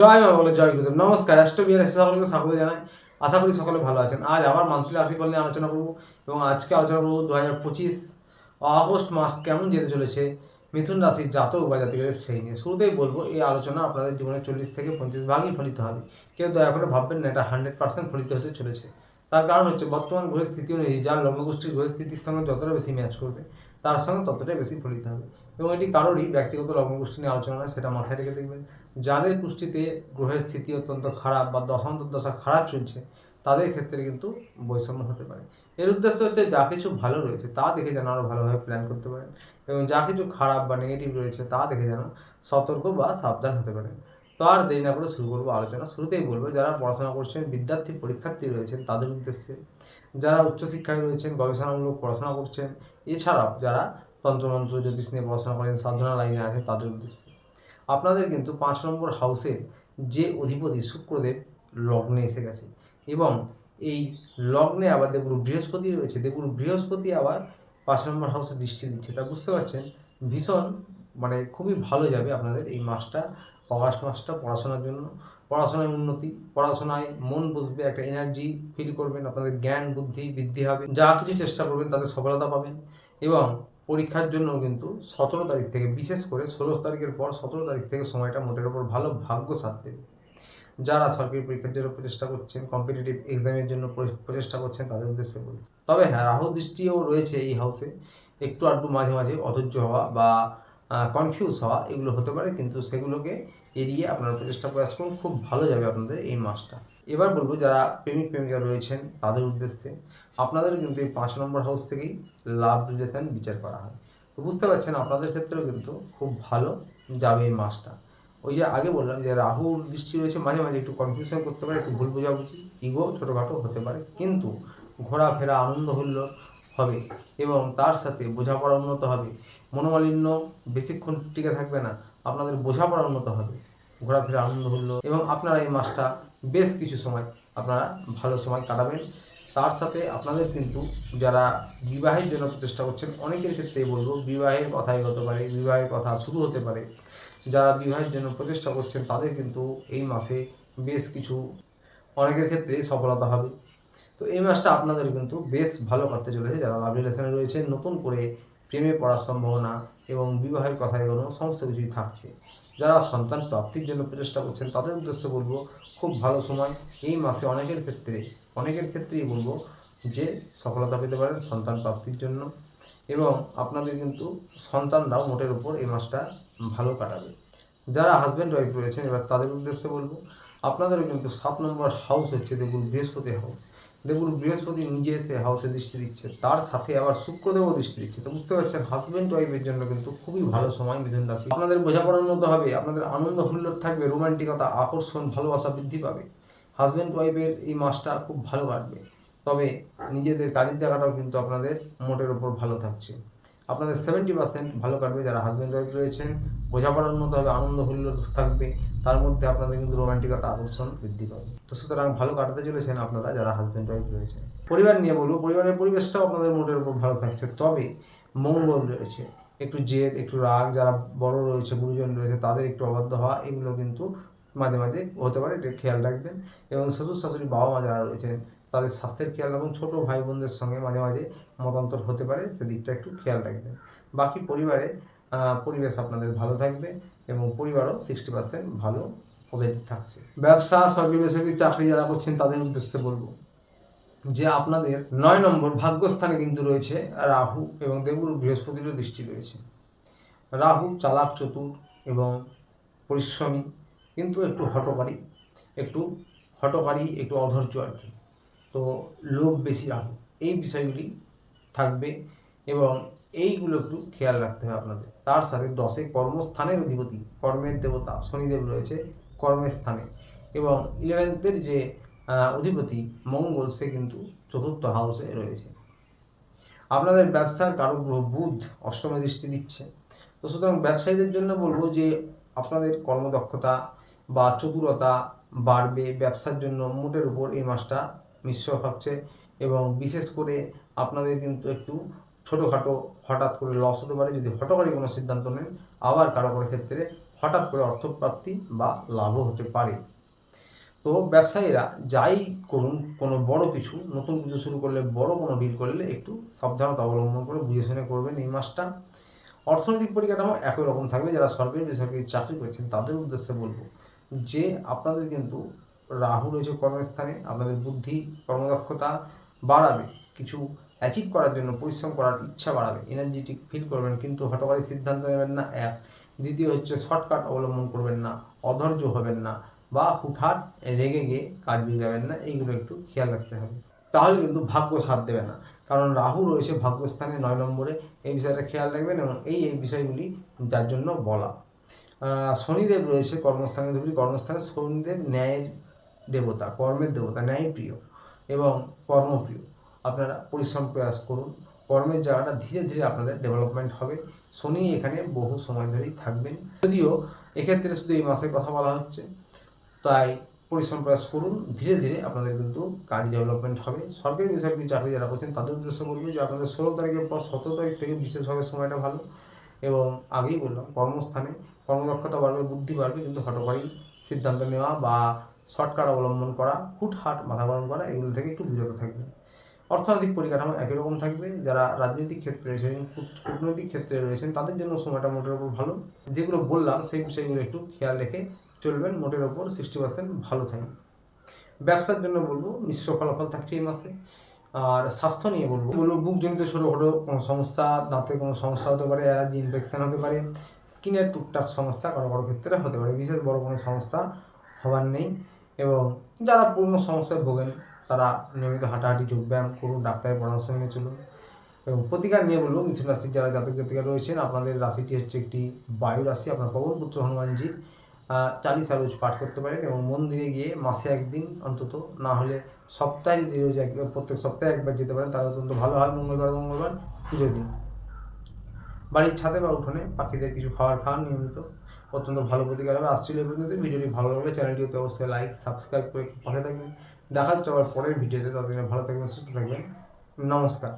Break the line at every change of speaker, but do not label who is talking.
জয় মা বলে জয় গুরুদেব। নমস্কার, অ্যাস্ট্রোবিয়ার সকলকে স্বাগত জানাই। আশা করি সকলে ভালো আছেন। আজ আবার মান্থলি রাশিফল নিয়ে আলোচনা করব এবং আজকে আলোচনা করব 2025 আগস্ট মাস কেমন যেতে চলেছে মিথুন রাশির জাতক বা জাতিকাদের সেই নিয়ে। শুরুতেই বলবো, এই আলোচনা আপনাদের জীবনে 40 থেকে 25 ভাগই ফলিত হবে। কেউ দয়া করে ভাববেন না এটা 100% ফলিত হতে চলেছে। তার কারণ হচ্ছে বর্তমান গ্রহের স্থিতি অনুযায়ী যার লগ্নগোষ্ঠীর গ্রহের স্থিতির সঙ্গে যতটা বেশি ম্যাচ করবে তার সঙ্গে ততটাই বেশি ফলিত হবে। এবং এটি কারোরই ব্যক্তিগত লগ্নগোষ্ঠী নিয়ে আলোচনা নয়, সেটা মাথায় রেখে দেখবেন। যাদের কুষ্টিতে গ্রহের স্থিতি অত্যন্ত খারাপ বা দশা খারাপ চলছে তাদের ক্ষেত্রে কিন্তু বৈষম্য হতে পারে। এর উদ্দেশ্য হচ্ছে যা কিছু ভালো রয়েছে তা দেখে যেন আরও ভালোভাবে প্ল্যান করতে পারেন এবং যা কিছু খারাপ বা নেগেটিভ রয়েছে তা দেখে যেন সতর্ক বা সাবধান হতে পারেন। তো আর দেরি না করে শুরু করবো আলোচনা। শুরুতেই বলবো, যারা পড়াশোনা করছেন, বিদ্যার্থী পরীক্ষার্থী রয়েছেন তাদের উদ্দেশ্যে, যারা উচ্চশিক্ষায় রয়েছেন, গবেষণামূলক পড়াশোনা করছেন, এছাড়াও যারা তন্ত্রমন্ত্র জ্যোতিষ নিয়ে পড়াশোনা করেন, সাধনা লাইনে আছেন তাদের উদ্দেশ্যে আপনাদের কিন্তু 5 নম্বর হাউসের যে অধিপতি শুক্রদেব লগ্নে এসে গেছে এবং এই লগ্নে আবার দেবগুরু বৃহস্পতি রয়েছে। দেবগুরু বৃহস্পতি আবার 5 নম্বর হাউসে দৃষ্টি দিচ্ছে। তা বুঝতে পারছেন ভীষণ খুবই ভালো যাবে আপনাদের এই মাসটা, অগাস্ট মাসটা পড়াশোনার জন্য। পড়াশোনায় উন্নতি, পড়াশোনায় মন বসবে, একটা এনার্জি ফিল করবেন, আপনাদের জ্ঞান বুদ্ধি বৃদ্ধি হবে, যা কিছু চেষ্টা করবেন তাদের সফলতা পাবেন। এবং পরীক্ষার জন্য কিন্তু 17 তারিখ থেকে, বিশেষ করে 16 তারিখের পর 17 তারিখ থেকে সময়টা মোটের ওপর ভালো ভাগ্য সাথ দেবে। যারা সরকারি পরীক্ষার জন্য প্রচেষ্টা করছেন, কম্পিটিটিভ এক্সামের জন্য প্রচেষ্টা করছেন তাদের উদ্দেশ্যে বলি। তবে হ্যাঁ, রাহু দৃষ্টিও রয়েছে এই হাউসে। একটু আধটু মাঝে মাঝে অধৈর্য হওয়া বা কনফিউজ হওয়া এগুলো হতে পারে, কিন্তু সেগুলোকে এড়িয়ে আপনারা প্রচেষ্টা প্রয়াস করুন, খুব ভালো যাবে আপনাদের এই মাসটা। এবার বলবো, যারা প্রেমিক প্রেমিকা রয়েছেন তাদের উদ্দেশ্যে আপনাদের কিন্তু এই 5 নম্বর হাউস থেকেই লাভ রিলেশন বিচার করা হয়। তো বুঝতে পারছেন আপনাদের ক্ষেত্রেও কিন্তু খুব ভালো যাবে এই মাসটা। ওই যে আগে বললাম যে রাহুর দৃষ্টি রয়েছে, মাঝে মাঝে একটু কনফিউশন করতে পারে, একটু ভুল বোঝাবুঝি, ইগো ছোটোখাটো হতে পারে, কিন্তু ঘোরাফেরা আনন্দ হুল্লোড় হবে এবং তার সাথে বোঝাপড়া উন্নত হবে। মনোমালিন্য বেশিক্ষণ টিকে থাকবে না, আপনাদের বোঝাপড়া উন্নত হবে, ঘোরাফেরা আনন্দ হুল্লোড়, এবং আপনারা এই মাসটা বেশ কিছু সময় আপনারা ভালো সময় কাটাবেন। তার সাথে আপনাদের কিন্তু যারা বিবাহের জন্য প্রচেষ্টা করছেন, অনেকের ক্ষেত্রেই বলবো বিবাহের কথাই হতে পারে, বিবাহের কথা শুরু হতে পারে। যারা বিবাহের জন্য প্রচেষ্টা করছেন তাদের কিন্তু এই মাসে বেশ কিছু, অনেকের ক্ষেত্রে সফলতা হবে। তো এই মাসটা আপনাদের কিন্তু বেশ ভালো কাটতে চলেছে। যারা লাভ রিলেশনে রয়েছে, নতুন করে প্রেমে পড়ার সম্ভাবনা এবং বিবাহের কথা এগোনো সমস্ত কিছুই থাকছে। যারা সন্তান প্রাপ্তির জন্য প্রচেষ্টা করছেন তাদের উদ্দেশ্যে বলবো খুব ভালো সময় এই মাসে। অনেকের ক্ষেত্রেই বলবো যে সফলতা পেতে পারেন সন্তান প্রাপ্তির জন্য, এবং আপনাদের কিন্তু সন্তানরাও মোটের ওপর এই মাসটা ভালো কাটাবে। যারা হাজব্যান্ড ওয়াইফ রয়েছেন এবার তাদের উদ্দেশ্যে বলবো, আপনাদেরও কিন্তু 7 নম্বর হাউস হচ্ছে দেবগুরু বৃহস্পতি হাউস। দেবগুরু বৃহস্পতি নিজে এসে হাউসে দৃষ্টি দিচ্ছে, তার সাথে আবার শুক্রদেবও দৃষ্টি দিচ্ছে। তো বুঝতে পারছেন হাজব্যান্ড ওয়াইফের জন্য কিন্তু খুবই ভালো সময় মিথুন রাশি। আপনাদের বোঝাপড়া উন্নত হবে, আপনাদের আনন্দ হুল্লোড় থাকবে, রোমান্টিকতা, আকর্ষণ, ভালোবাসা বৃদ্ধি পাবে। হাজব্যান্ড ওয়াইফের এই মাসটা খুব ভালো কাটবে। তবে নিজেদের কাজের জায়গাটাও কিন্তু আপনাদের মোটের ওপর ভালো থাকছে। আপনাদের 70% ভালো কাটবে। যারা হাজব্যান্ড ওয়াইফ রয়েছেন বোঝাপড়ার মতো হবে, আনন্দ হুল্লোড় থাকবে, তার মধ্যে আপনাদের কিন্তু রোমান্টিকতা, আকর্ষণ বৃদ্ধি পাবে। তো সুতরাং ভালো কাটাতে চলেছেন আপনারা যারা হাজব্যান্ড ওয়াইফ রয়েছেন। পরিবার নিয়ে বলবো, পরিবারের পরিবেশটাও আপনাদের মোটের উপর ভালো থাকছে। তবে মঙ্গল রয়েছে, একটু জেদ, একটু রাগ, যারা বড় রয়েছে, গুরুজন রয়েছে তাদের একটু অবাধ্য হওয়া এগুলো কিন্তু মাঝে মাঝে হতে পারে, এটা খেয়াল রাখবেন। এবং শ্বশুর শাশুড়ি, বাবা মা যারা রয়েছেন তাদের স্বাস্থ্যের খেয়াল রাখুন। ছোটো ভাই বোনদের সঙ্গে মাঝে মাঝে মতান্তর হতে পারে, সেদিকটা একটু খেয়াল রাখবেন। বাকি পরিবারে পরিবেশ আপনাদের ভালো থাকবে এবং পরিবারও 60% ভালো পজিটিভ থাকছে। ব্যবসা, সরকারি বেসরকারি চাকরি যারা করছেন তাদের উদ্দেশ্যে বলবো যে আপনাদের 9 নম্বর ভাগ্যস্থানে কিন্তু রয়েছে রাহু এবং দেবগুরু বৃহস্পতিরও দৃষ্টি রয়েছে। রাহু চালাক, চতুর এবং পরিশ্রমী, কিন্তু একটু হঠকারী, একটু অধৈর্য আর কি। তো লোভ বেশি রাহু, এই বিষয়গুলি থাকবে এবং এইগুলো একটু খেয়াল রাখতে হবে আপনাদের। তার সাথে 10-এ কর্মস্থানের অধিপতি, কর্মের দেবতা শনিদেব রয়েছে কর্মের স্থানে, এবং 11th যে অধিপতি মঙ্গল সে কিন্তু 4th হাউসে রয়েছে। আপনাদের ব্যবসার কারক গ্রহ বুধ অষ্টমে দৃষ্টি দিচ্ছে। তো সুতরাং ব্যবসায়ীদের জন্য বলবো যে আপনাদের কর্মদক্ষতা বা চতুরতা বাড়বে। ব্যবসার জন্য মোটের উপর এই মাসটা মিশ্র থাকছে এবং বিশেষ করে আপনাদের কিন্তু একটু ছোটোখাটো হঠাৎ করে লস হতে পারে যদি হঠকারী কোনো সিদ্ধান্ত নেন। আবার কারো ক্ষেত্রে হঠাৎ করে অর্থপ্রাপ্তি বা লাভও হতে পারে। তো ব্যবসায়ীরা যাই করুন, কোনো বড় কিছু নতুন কিছু শুরু করলে, বড় কোনো ডিল করলে একটু সাবধানতা অবলম্বন করে বুঝে শুনে করবেন এই মাসটা। অর্থনৈতিক পরিকাঠামো একই রকম থাকবে। যারা সরকারি বেসরকারি চাকরি করছেন তাদের উদ্দেশ্যে বলবো যে আপনাদের কিন্তু রাহু রয়েছে কর্মস্থানে, আপনাদের বুদ্ধি কর্মদক্ষতা বাড়াবে, কিছু অ্যাচিভ করার জন্য পরিশ্রম করার ইচ্ছা বাড়াবে, এনার্জেটিক ফিল করবেন, কিন্তু হঠকারী সিদ্ধান্ত নেবেন না এক। দ্বিতীয় হচ্ছে শর্টকাট অবলম্বন করবেন না, অধৈর্য হবেন না, বা হুটহাট রেগে গিয়ে কাজ বিগড়াবেন না, এইগুলো একটু খেয়াল রাখতে হবে। তাহলে কিন্তু ভাগ্য সাথ দেবে না, কারণ রাহু রয়েছে ভাগ্যস্থানে 9 নম্বরে। এই বিষয়টা খেয়াল রাখবেন এবং এই বিষয়গুলি যার জন্য বলা। শনিদেব রয়েছে কর্মস্থানে, কর্মস্থানে শনিদেব ন্যায়ের দেবতা, কর্মের দেবতা, ন্যায় প্রিয় এবং কর্মপ্রিয়। আপনারা পরিশ্রম প্রয়াস করুন, কর্মের জায়গাটা ধীরে ধীরে আপনাদের ডেভেলপমেন্ট হবে। শনি এখানে বহু সময় ধরেই থাকবেন, যদিও এক্ষেত্রে শুধু এই মাসের কথা বলা হচ্ছে। তাই পরিশ্রম প্রয়াস করুন, ধীরে ধীরে আপনাদের কিন্তু কাজ ডেভেলপমেন্ট হবে। সরকারি বেসরকারি চাকরি যারা করছেন তাদের উদ্দেশ্যে বলবো যে আপনাদের 16 তারিখের পর 17 তারিখ থেকে বিশেষভাবে সময়টা ভালো। এবং আগেই বললাম কর্মস্থানে কর্মদক্ষতা বাড়বে, বুদ্ধি বাড়বে, কিন্তু হঠকারী সিদ্ধান্ত নেওয়া বা শর্টকাট অবলম্বন করা, হুটহাট মাথা গরম করা, এগুলো থেকে একটু বিরত থাকবে। অর্থনৈতিক পরিকাঠামো একই রকম থাকবে। যারা রাজনৈতিক ক্ষেত্রে রয়েছেন, কূটনৈতিক ক্ষেত্রে রয়েছেন, তাদের জন্য সময়টা মোটের ওপর ভালো। যেগুলো বললাম সেই বিষয়গুলো একটু খেয়াল রেখে চলবেন, মোটের ওপর 60% ভালো থাকবে। ব্যবসার জন্য বলবো মিশ্র ফলাফল থাকছে এই মাসে। আর স্বাস্থ্য নিয়ে বলবো বুকজনিত ছোটোখাটো কোনো সমস্যা, দাঁতের কোনো সমস্যা হতে পারে, অ্যালার্জি ইনফেকশান হতে পারে, স্কিনের টুকটাক সমস্যা কারো কারো ক্ষেত্রে হতে পারে, বিশেষ বড় কোনো সমস্যা হবার নেই। এবং যারা পূর্ণ সমস্যায় ভোগেন তারা নিয়মিত হাঁটাহাঁটি, যোগব্যায়াম করুন, ডাক্তারের পরামর্শ মেনে চলুন। এবং প্রতিকার নিয়ে বলবো মিথুন রাশির যারা জাতক জাতিকা রয়েছেন, আপনাদের রাশিটি হচ্ছে একটি বায়ু রাশি। আপনার পবন পুত্র হনুমানজির 40 রোজ পাঠ করতে পারেন এবং মন্দিরে গিয়ে মাসে একদিন অন্তত, না হলে সপ্তাহে যদি রোজ প্রত্যেক সপ্তাহে একবার যেতে পারেন তাহলে অত্যন্ত ভালো হয়। মঙ্গলবার পুজোর দিন বাড়ির ছাদে বা উঠোনে পাখিদের কিছু খাবার খান নিয়মিত, অত্যন্ত ভালো প্রতিকার হবে। আসছিল এই পর্যন্ত। ভিডিওটি ভালো লাগলে চ্যানেলটিতে অবশ্যই লাইক সাবস্ক্রাইব করে পাশে থাকবেন। দেখা হচ্ছে আবার পরের ভিডিওতে। ততদিনে ভালো থাকবেন, সুস্থ থাকবেন। নমস্কার।